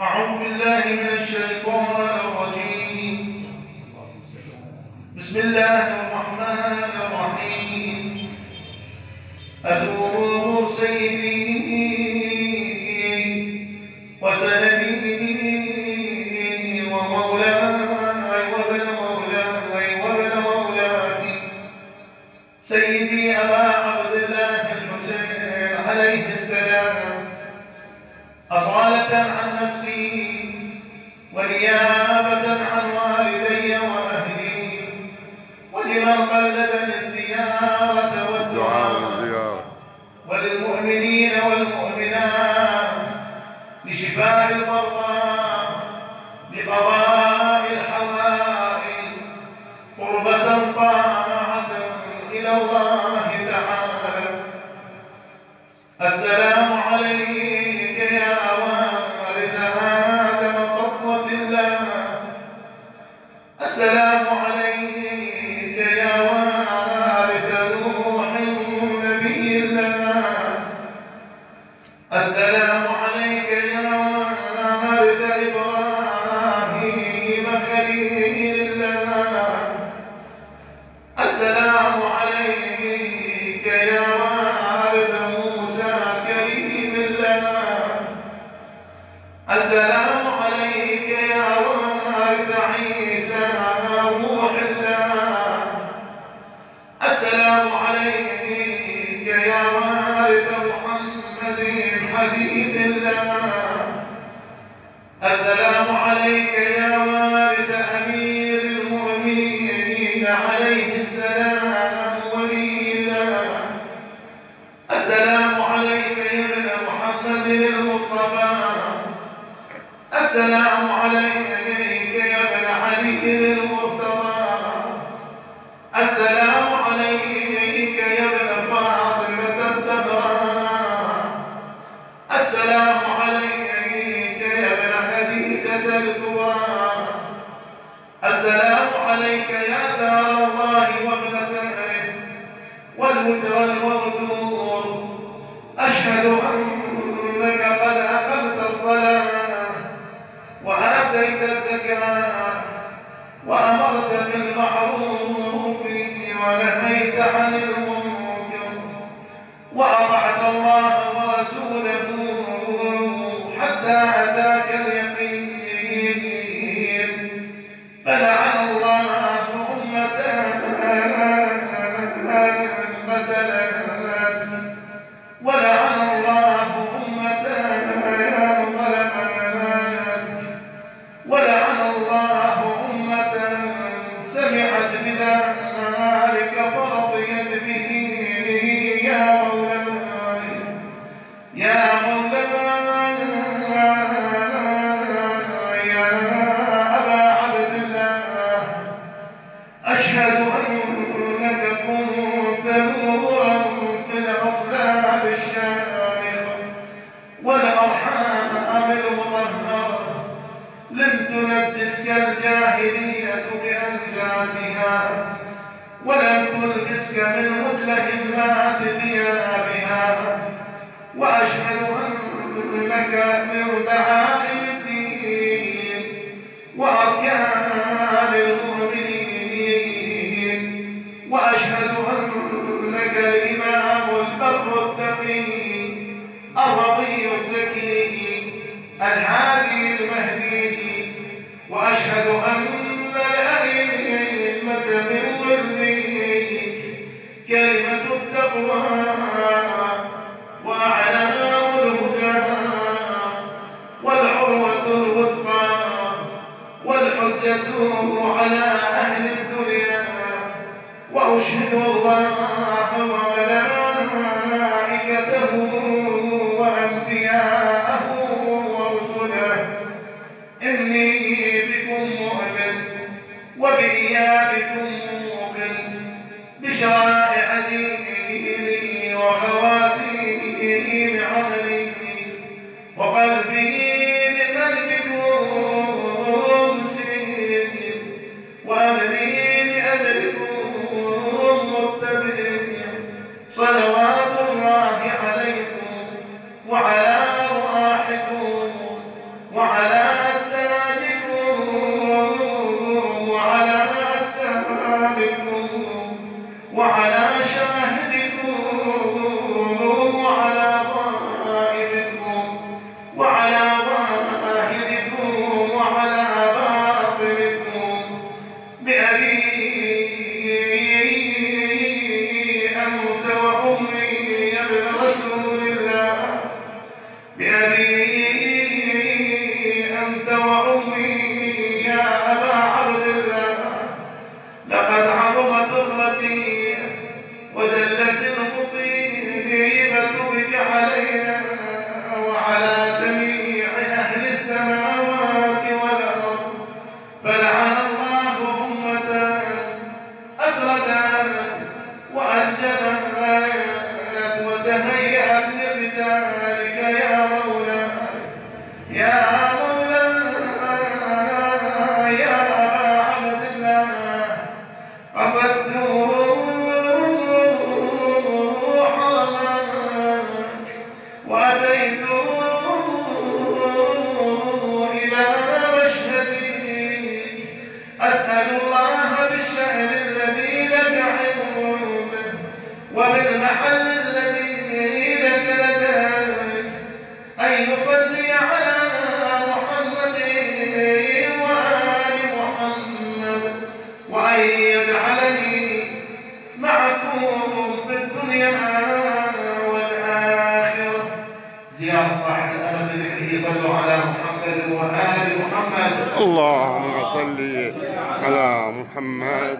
أعوذ بالله من الشيطان الرجيم. بسم الله الرحمن الرحيم. أزور سيدي وسندي ومولاي وابن مولاتي سيدي أبا عبد الله الحسين عليه السلام، أصالة عن نفسي ونيابة عن والدي وأهلي ولمن قلدني الزيارة والدعاء وللمؤمنين والمؤمنات لشفاء المرضى لقضاء الحوائج قربة طاعة إلى الله تعالى. السلام عليك يا والد آدم صفوة الله، السلام عليك يا والد نوح نبي الله، السلام عليك يا والد إبراهيم خليل الله، السلام عليك يا والد موسى كريم الله، السلام عليك يا والد عيسى روح الله، السلام عليك يا والد محمد حبيب الله، السلام عليك يا والد أمير المؤمنين عليه السلام ولي الله، السلام عليك يا ابن محمد المصطفى، السلام عليك يا ابن علي المرتضى، السلام عليك يا ابن فاطمة الزهراء، السلام عليك يا ابن خديجة الكبرى، السلام عليك يا دار الله وابنته والوتر الموتور، أشهد أنك قد أقمت الصلاة وآتيت الزكاة وأمرت بالمعروف ونهيت عن المنكر وأطعت الله ورسوله حتى أتاك اليقين، فلعن الله أمة قتلت ولعن الله أمة ظلمت ولعن الله أمة سمعت بذلك فرضيت به. يا مولاي يا مولاي يا أبا عبد الله، أشهد أنك كنت نورا في الأصلاب الشامخة والأرحام المطهرة، لم تنجسك الجاهلية بأنجازها ولم تلبسك من مدله المات ثيابها، وأشهد أنك من دعائم الدين وأركان المؤمنين، وأشهد أنك الإمام البر التقي الرضي الزكي الهادي المهدي، وأشهد أن الأئمة من ولديك كلمة التقوى وأعلام الهدى والعروة الوثقى والحجة على أهل الدنيا، وأشهد الله وملائكته وأنبياءه ورسله إني بكم مؤمن وبإيابكم موقن بشرائع ديني وخواتيم عملي وقلبي لقلبكم سن وأمري لأجلكم مرتبط، صلوات الله عليكم وعلى محل الذي لك لديك أن يصلي على محمد وآل محمد، وأن يجعلني معكم في الدنيا والآخرة. زيارة صاحب الأمر بذكره صلوا على محمد وآل محمد. اللهم صل على محمد